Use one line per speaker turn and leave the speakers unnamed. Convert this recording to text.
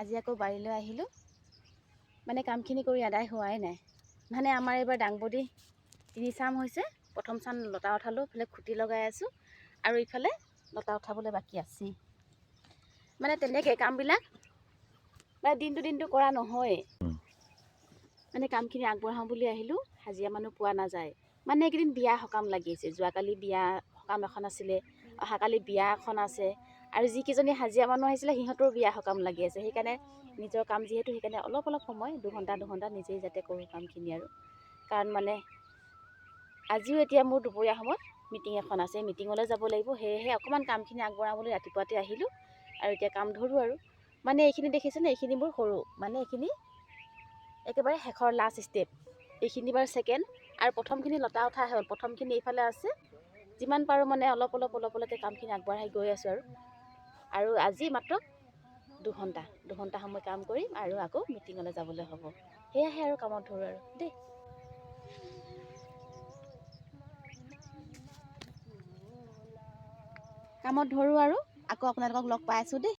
আজি আকৌ বাৰীলৈ আহিলোঁ। মানে কামখিনি কৰি আদায় হোৱাই নাই। মানে আমাৰ এইবাৰ দাংবডি 3 চাম হৈছে। প্ৰথম চাম লতা উঠালোঁ, ইফালে খুঁটি লগাই আছোঁ আৰু ইফালে লতা উঠাবলৈ বাকী আছেই। মানে তেনেকৈ কামবিলাক মানে দিনটো কৰা নহয়েই। মানে কামখিনি আগবঢ়াওঁ বুলি আহিলোঁ, হাজিৰা মানুহ পোৱা নাযায়। মানে এইকেইদিন বিয়া সকাম লাগি আছে। যোৱাকালি বিয়া সকাম এখন আছিলে, অহাকালি বিয়া এখন আছে, আৰু যিকেইজনী হাজিৰা মানুহ আহিছিলে সিহঁতৰো বিয়া সকাম লাগি আছে। সেইকাৰণে নিজৰ কাম যিহেতু, সেইকাৰণে অলপ সময় 2 ঘণ্টা নিজেই যাতে কৰোঁ কামখিনি আৰু। কাৰণ মানে আজিও এতিয়া মোৰ দুপৰীয়া সময়ত মিটিং এখন আছে, মিটিঙলৈ যাব লাগিব। সেয়েহে অকণমান কামখিনি আগবঢ়াওঁ বুলি ৰাতিপুৱাতে আহিলোঁ আৰু এতিয়া কাম ধৰোঁ আৰু। মানে এইখিনি দেখিছেনে, এইখিনি মোৰ সৰু, মানে এইখিনি একেবাৰে শেষৰ লাষ্ট ষ্টেপ। এইখিনি বাৰু ছেকেণ্ড, আৰু প্ৰথমখিনি লতা উঠা হ'ল। প্ৰথমখিনি এইফালে আছে। যিমান পাৰোঁ মানে অলপকৈ কামখিনি আগবঢ়াই গৈ আছোঁ আৰু আজি মাত্ৰ 2 ঘণ্টা সময় কাম কৰিম আৰু আকৌ মিটিঙলৈ যাবলৈ হ'ব। সেয়াহে আৰু কামত ধৰোঁ আৰু দেই। কামত ধৰোঁ আৰু আকৌ আপোনালোকক লগ পাই আছোঁ দেই।